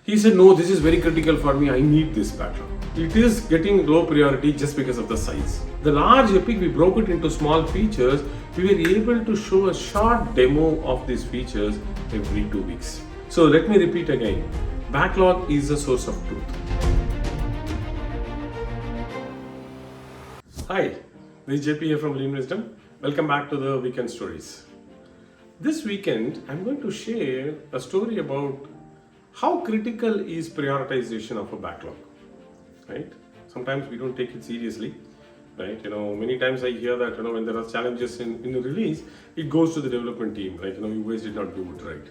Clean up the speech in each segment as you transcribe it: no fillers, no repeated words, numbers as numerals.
He said, no, this is very critical for me. I need this backlog. It is getting low priority just because of the size. The large epic, we broke it into small features. We were able to show a short demo of these features every 2 weeks. So let me repeat again. Backlog is a source of truth. Hi, this is JP here from LeanWisdom. Welcome back to the Weekend Stories. This weekend, I'm going to share a story about how critical is prioritization of a backlog, right? Sometimes we don't take it seriously, right? Many times I hear that, when there are challenges in the release, it goes to the development team, like, you guys did not do it right.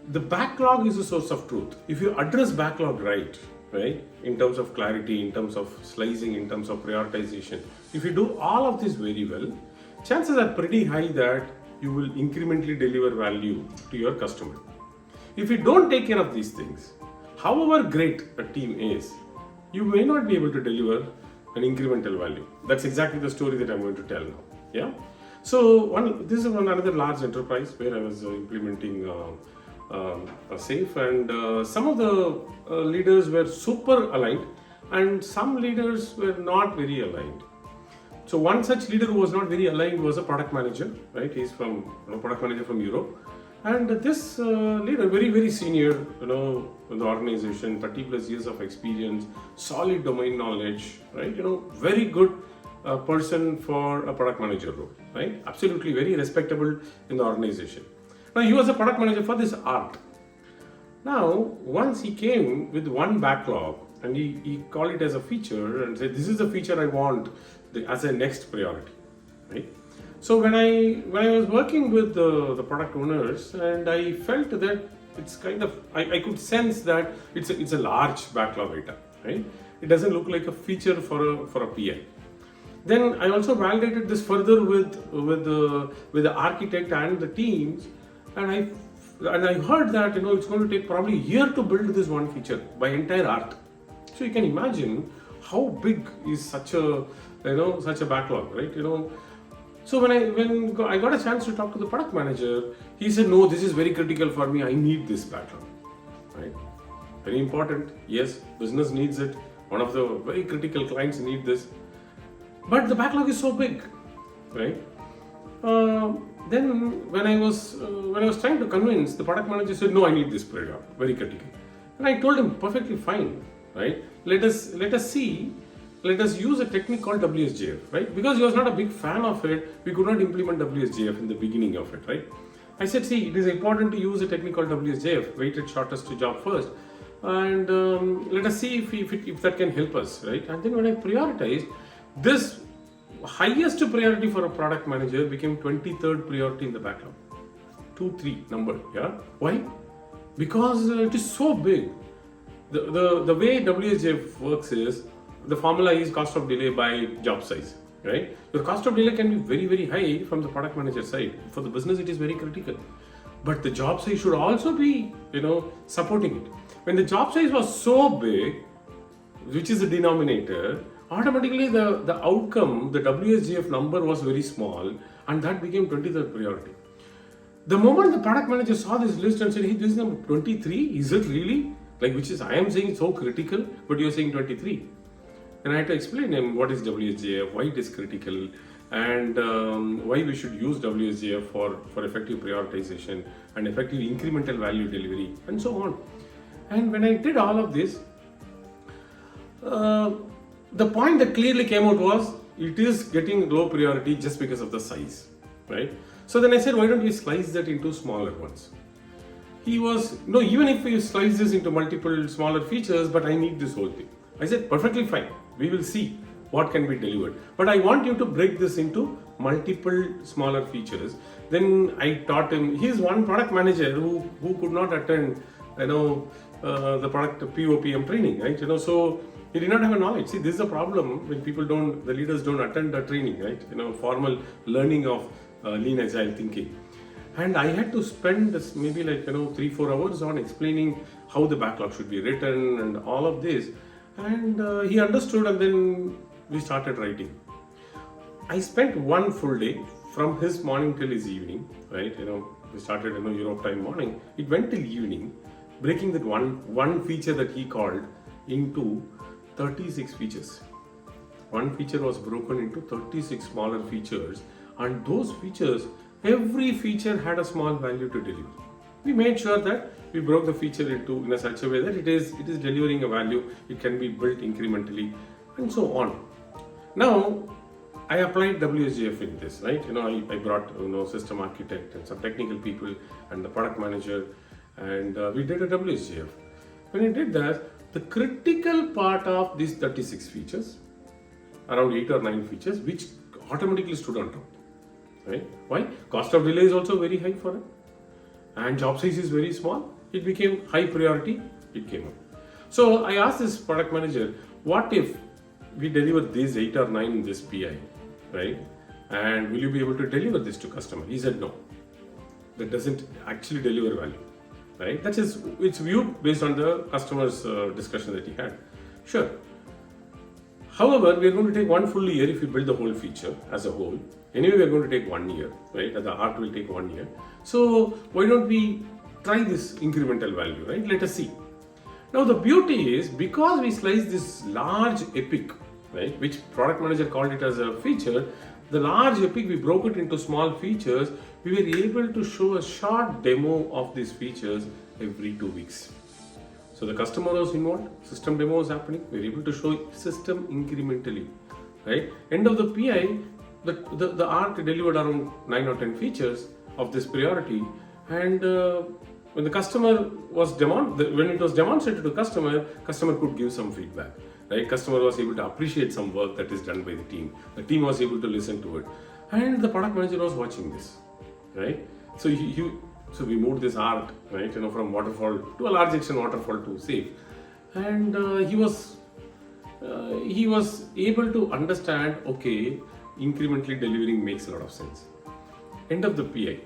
The backlog is a source of truth. If you address backlog right, in terms of clarity, in terms of slicing, in terms of prioritization, if you do all of this very well, chances are pretty high that you will incrementally deliver value to your customer. If you don't take care of these things, however great a team is, you may not be able to deliver an incremental value. That's exactly the story that I'm going to tell now. Yeah. So this is another large enterprise where I was implementing a SAFe, and some of the leaders were super aligned, and some leaders were not very aligned. So one such leader who was not very aligned was a product manager, right? He's from product manager from Europe. And this leader, very, very senior, in the organization, 30 plus years of experience, solid domain knowledge, right? Very good person for a product manager role, right? Absolutely very respectable in the organization. Now, he was a product manager for this art. Now, once he came with one backlog and he called it as a feature and said, this is the feature I want as a next priority, right? So when I was working with the product owners, and I felt that it's kind of, I could sense that it's a large backlog item, right? It doesn't look like a feature for a PI. Then I also validated this further with the architect and the teams, and I heard that it's going to take probably a year to build this one feature by entire art. So you can imagine how big is such a backlog, right? So when I got a chance to talk to the product manager, he said, no, this is very critical for me. I need this backlog, right? Very important. Yes, business needs it. One of the very critical clients need this. But the backlog is so big, right? Then when I was trying to convince, the product manager said, no, I need this backlog, very critical. And I told him, perfectly fine, right? Let us use a technique called WSJF, right? Because he was not a big fan of it, we could not implement WSJF in the beginning of it, right? I said, see, it is important to use a technique called WSJF, weighted shortest to job first, and let us see if that can help us, right? And then when I prioritized, this highest priority for a product manager became 23rd priority in the backlog. 2-3 number, yeah? Why? Because it is so big. The way WSJF works is, the formula is cost of delay by job size, right? Your cost of delay can be very, very high from the product manager side. For the business, it is very critical. But the job size should also be, supporting it. When the job size was so big, which is the denominator, automatically the outcome, the WSJF number was very small, and that became 23rd priority. The moment the product manager saw this list and said, hey, this is number 23, is it really? I am saying so critical, but you're saying 23. And I had to explain him what is WSJF, why it is critical, and why we should use WSJF for effective prioritization and effective incremental value delivery, and so on. And when I did all of this, the point that clearly came out was, it is getting low priority just because of the size, right? So then I said, why don't we slice that into smaller ones? He was, no, even if we slice this into multiple smaller features, but I need this whole thing. I said, perfectly fine. We will see what can be delivered. But I want you to break this into multiple smaller features. Then I taught him, he's one product manager who could not attend, the product POPM training, right? So he did not have a knowledge. See, this is a problem when the leaders don't attend the training, right? Formal learning of Lean Agile thinking. And I had to spend maybe 3-4 hours on explaining how the backlog should be written and all of this. And he understood, and then we started writing. I spent one full day from his morning till his evening, right? We started Europe time morning. It went till evening. breaking that one feature that he called into 36 features. One feature was broken into 36 smaller features, and those features, every feature had a small value to deliver. We made sure that we broke the feature into in a such a way that it is delivering a value, it can be built incrementally, and so on. Now, I applied WSJF in this, right? I brought system architect and some technical people and the product manager, and we did a WSJF. When I did that, the critical part of these 36 features, around 8 or 9 features, which automatically stood on top. Right? Why? Cost of delay is also very high for them, and job size is very small. It became high priority. It came up. So I asked this product manager, what if we deliver these 8 or 9 in this PI, right? And will you be able to deliver this to customer? He said no. That doesn't actually deliver value, right? That is, it's viewed based on the customer's discussion that he had. Sure. However, we are going to take one full year if we build the whole feature as a whole. Anyway, we are going to take 1 year, right? The art will take 1 year. So why don't we try this incremental value, right? Let us see. Now the beauty is, because we sliced this large epic, right, which product manager called it as a feature, the large epic, we broke it into small features. We were able to show a short demo of these features every 2 weeks. So the customer was involved, system demo was happening, we were able to show system incrementally, right? End of the PI, the art delivered around 9 or 10 features of this priority, and when the customer was when it was demonstrated to customer could give some feedback, right? Customer was able to appreciate some work that is done by the team. The team was able to listen to it, and the product manager was watching this, right? So so we moved this art, right, from waterfall to a large extent waterfall to safe, and he was able to understand, okay, incrementally delivering makes a lot of sense. End of the PI,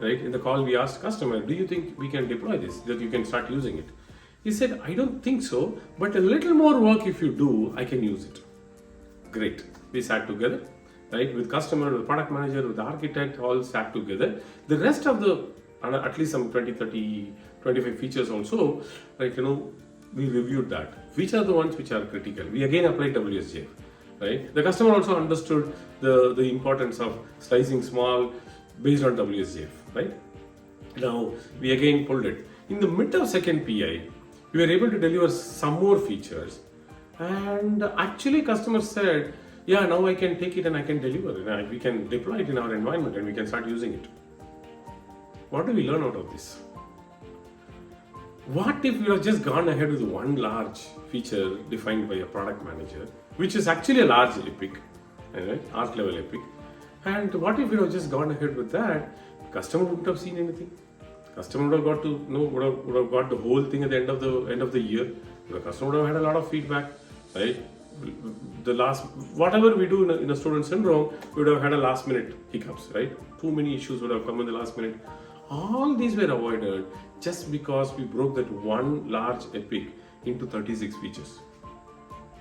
right? In the call we asked customer, do you think we can deploy this, that you can start using it? He said, I don't think so, but a little more work if you do, I can use it. Great. We sat together, right, with customer, with the product manager, with the architect, all sat together. The rest of the, at least some 20, 30, 25 features also, right, we reviewed that. Which are the ones which are critical? We again applied WSJF, right? The customer also understood the importance of slicing small based on WSJF, right? Now, we again pulled it. In the mid of second PI, we were able to deliver some more features, and actually customers said, yeah, now I can take it and I can deliver. We can deploy it in our environment and we can start using it. What do we learn out of this? What if we have just gone ahead with one large feature defined by a product manager, which is actually a large epic, art level epic, and what if we have just gone ahead with that? Customer wouldn't have seen anything. Customer would have got to know, would have got the whole thing at the end of the year. The customer would have had a lot of feedback, right? Whatever we do in a student syndrome, we would have had a last minute hiccups, right? Too many issues would have come in the last minute. All these were avoided just because we broke that one large epic into 36 features,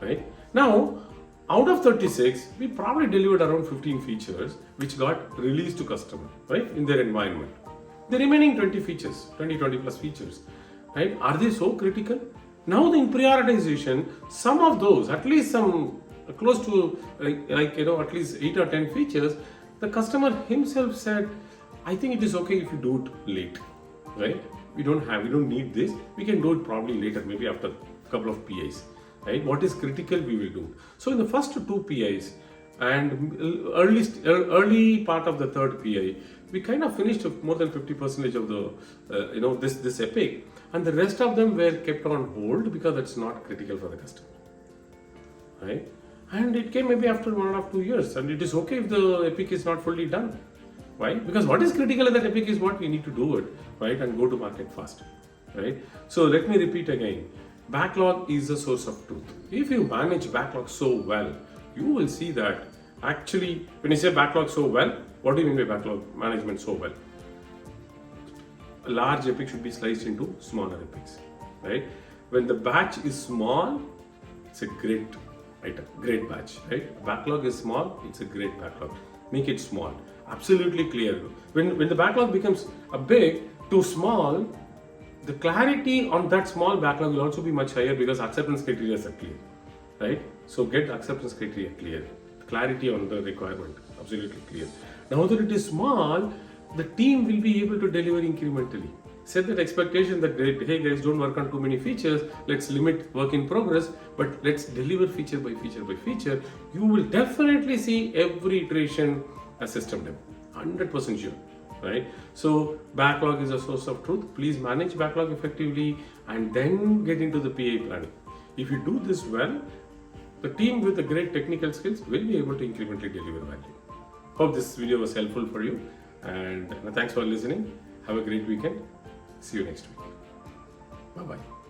right? Now, out of 36, we probably delivered around 15 features which got released to customer, right, in their environment. The remaining 20 features, 20 plus features, right, are they so critical? Now in prioritization, some of those, at least some close to at least 8 or 10 features, the customer himself said, I think it is okay if you do it late, right? We don't need this. We can do it probably later, maybe after a couple of PIs, right? What is critical, we will do. So in the first 2 PIs and early part of the third PI, we kind of finished more than 50% of the this epic, and the rest of them were kept on hold because it's not critical for the customer, right? And it came maybe after 1.5 to 2 years, and it is okay if the epic is not fully done. Why? Because what is critical in that epic is what we need to do it, right, and go to market fast, right? So let me repeat again. Backlog is a source of truth. If you manage backlog so well, you will see that actually, when you say backlog so well, what do you mean by backlog management so well? A large epic should be sliced into smaller epics, right? When the batch is small, it's a great item, great batch, right? A backlog is small, it's a great backlog. Make it small, absolutely clear. When the backlog becomes a big, too small, the clarity on that small backlog will also be much higher because acceptance criteria are clear, right? So get acceptance criteria clear, clarity on the requirement, absolutely clear. Now that it is small, the team will be able to deliver incrementally. Set that expectation that, hey guys, don't work on too many features, let's limit work in progress, but let's deliver feature by feature by feature. You will definitely see every iteration a system dev, 100% sure, right? So backlog is a source of truth. Please manage backlog effectively and then get into the PA planning. If you do this well, the team with the great technical skills will be able to incrementally deliver value. Hope this video was helpful for you, and thanks for listening. Have a great weekend. See you next week. Bye-bye.